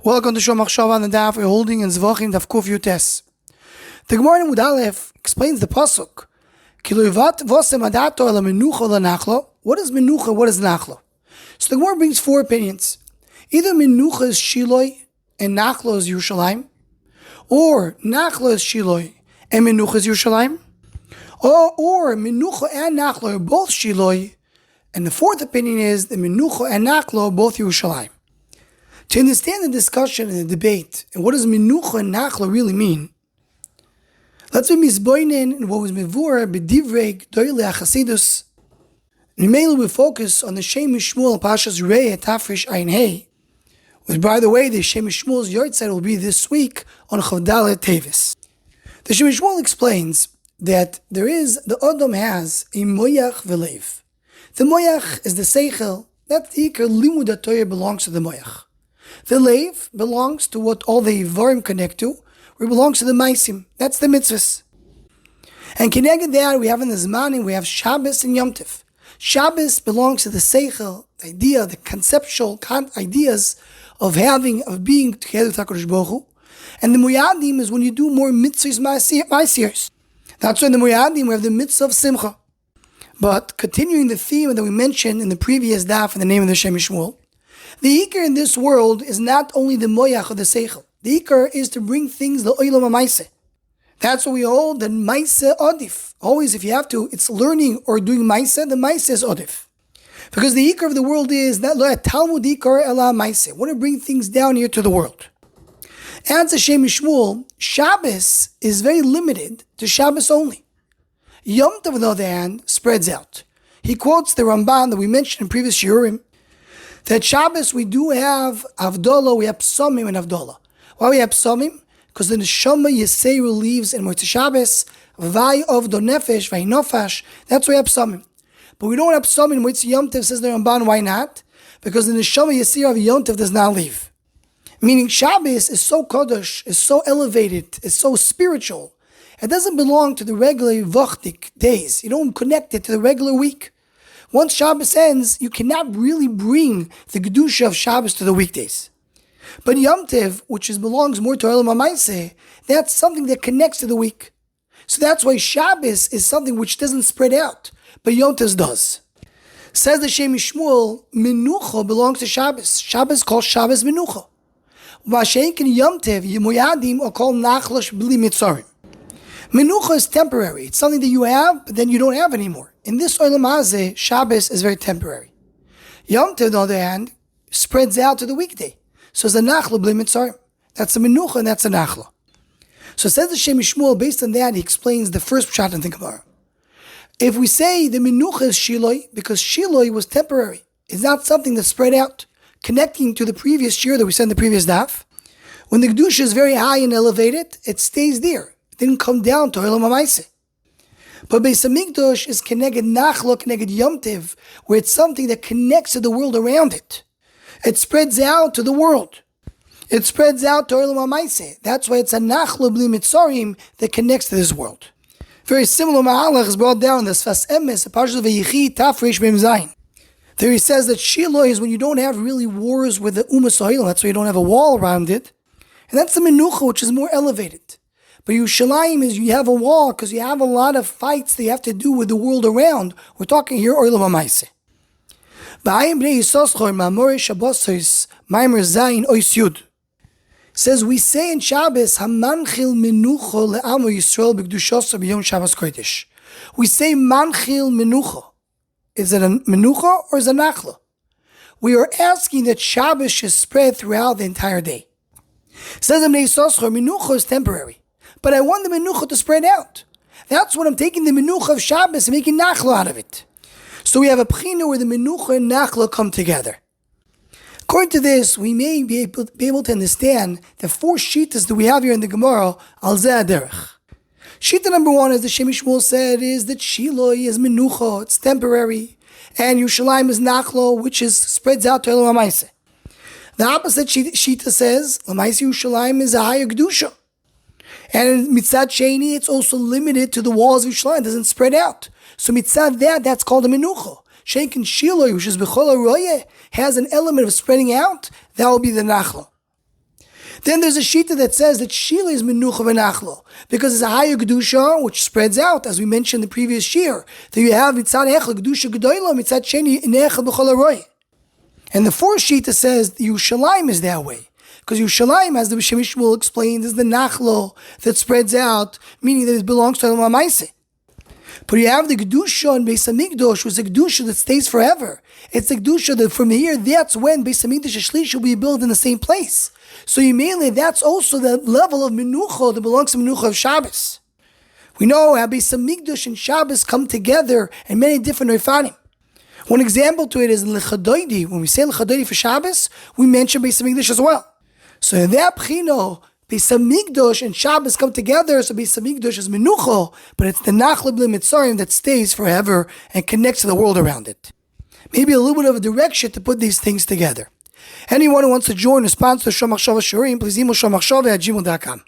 Welcome to Shom Achshav on the daf. We're holding in Zevachim daf Kuf Yutes. The Gemara in Mud Aleph explains the pasuk. What is Menucha? What is Nachalah? So the Gemara brings four opinions. Either Menucha is Shiloi and Nachalah is Yerushalayim, or Nachalah is Shiloi and Menucha is Yerushalayim, or Menucha and Nachalah are both Shiloi, and the fourth opinion is that Menucha and Nachalah are both Yerushalayim. To understand the discussion and the debate, and what does Menucha and Nachalah really mean, let's be misboinen in what was mevur b'divrei gdoilei hachasidus. Mainly we focus on the Shem Shmuel Pashas Rei Tafresh Ayin Hey, which, by the way, the Shem Shmuel's Yortzeit will be this week on Chavdalet Tevis. The Shem Shmuel explains that the Adam has a moyach v'leiv. The moyach is the seichel, that the ikar limud HaTorah belongs to the moyach. The leiv belongs to what all the Ivarim connect to, where it belongs to the Maisim. That's the mitzvahs. And connected that, we have in the Zmanim, we have Shabbos and Yom Tov. Shabbos belongs to the seichel, the idea, the conceptual ideas of being together with HaKadosh Baruch Hu. And the Moyadim is when you do more mitzvahs ma'asiyos. That's why in the Moyadim we have the mitzvah of Simcha. But continuing the theme that we mentioned in the previous daf in the name of the Shem Shmuel, the Iker in this world is not only the moyach of the seichel. The Iker is to bring things the oilam ha'maiseh. That's what we hold the maiseh odif. Always, if you have to, it's learning or doing maiseh. The maiseh is odif, because the Iker of the world is not lo talmud Iker ela maiseh. Want to bring things down here to the world. Adds a Shem Shmuel, Shabbos is very limited to Shabbos only. Yom Tov, on the other hand, spreads out. He quotes the Ramban that we mentioned in previous shiurim, that Shabbos we do have Havdalah, we have Psamim and Havdalah. Why we have Psamim? Because the Neshama Yiseiru leaves in Motzei Shabbos, Vay Ovdo Nefesh, Vay Nofash, that's why we have Psamim. But we don't have Psamim in Motzei Yom Tov, says the Ramban, why not? Because the Neshama Yiseiru of Yom Tov does not leave. Meaning Shabbos is so Kodesh, is so elevated, is so spiritual. It doesn't belong to the regular Vachtik days. You don't connect it to the regular week. Once Shabbos ends, you cannot really bring the Kedusha of Shabbos to the weekdays. But Yom Tov, which belongs more to Olam HaMaaseh, that's something that connects to the week. So that's why Shabbos is something which doesn't spread out, but Yom Tov does. Says the Shem Shmuel, Menucha belongs to Shabbos. Shabbos is called Shabbos Menucha. Mashenk and Yom Tov, Yemoyadim are called Nachlash Bli Mitzarim. Menucha is temporary. It's something that you have, but then you don't have anymore. In this Olam Hazeh, Shabbos is very temporary. Yom Tov, on the other hand, spreads out to the weekday. So it's a Nachalah Bli Mitzarim. That's a Menucha and that's a Nachalah. So says the Shem Shmuel, based on that, he explains the first pshat in the Gemara. If we say the Menucha is Shiloi, because Shiloi was temporary, it's not something that spread out, connecting to the previous year that we said in the previous daf. When the Kedusha is very high and elevated, it stays there. It didn't come down to Olam HaMaaseh. But Beis HaMikdash is connected Nachalah, connected Yom Tov, where it's something that connects to the world around it. It spreads out to the world. It spreads out to Olam HaMaaseh. That's why it's a Nachalah Bli Mitzarim that connects to this world. Very similar Mahalach is brought down in the Sfas Emes, Parshas Vayichi, Tafresh Mem Zayin. There he says that Shiloh is when you don't have really wars with the Umas Ha'olam. That's why you don't have a wall around it. And that's the Menucha, which is more elevated. But Yerushalayim is you have a wall because you have a lot of fights that you have to do with the world around. We're talking here Olam HaMaaseh. Says we say in Shabbos, Hamanchil Menucha le'amo Yisrael b'kedushaso b'yom Shabbos Kodesh. We say Manchil Menucha. Is it a Menucha or is it a Nachalah? We are asking that Shabbos should spread throughout the entire day. Says Menucha is temporary. But I want the Menucha to spread out. That's what I'm taking the Menucha of Shabbos and making Nachalah out of it. So we have a Pchina where the Menucha and Nachalah come together. According to this, we may be able to understand the four shittas that we have here in the Gemara, al zeh derech. Shitta number one, as the Shem Shmuel said, is that Shiloh is Menucha, it's temporary, and Yerushalayim is Nachalah, which spreads out to Olam HaMaaseh. The opposite Shitta says, L'maaseh Yerushalayim is a higher Kedusha. And in Mitzad Sheni, it's also limited to the walls of Yerushalayim, it doesn't spread out. So Mitzad that's called a Menucha. Sheik and Shiloh, which is B'chol HaRoyeh, has an element of spreading out, that will be the Nachalah. Then there's a shita that says that Shila is Menucha v'Nachlo, because it's a higher Kedusha, which spreads out, as we mentioned in the previous year. That you have Mitzad Echel, Kedusha Gedoyla, Mitzad Sheni, Nechel B'chol Aroi. And the fourth shita says the Yerushalayim is that way. Because Yerushalayim, as the B'Shem Yishmael explained, is the Nachlo that spreads out, meaning that it belongs to Elam HaMaaseh. But you have the Kedusha and Beis HaMikdash, which is a Kedusha that stays forever. It's a Kedusha that from here, that's when Beis HaMikdash Shlish will be built in the same place. So you mainly, that's also the level of Menucha that belongs to Menucha of Shabbos. We know how Beis HaMikdash and Shabbos come together in many different Rifanim. One example to it is in Lechadoidi. When we say Lechadoidi for Shabbos, we mention Beis HaMikdash as well. So in that Pchino, Beis HaMikdash and Shabbos come together, so Beis HaMikdash is Menucha, but it's the Nachalah b'li Mitzarim that stays forever and connects to the world around it. Maybe a little bit of a direction to put these things together. Anyone who wants to join or sponsor Shomachshava Shurim, please email shomachshava@gmail.com.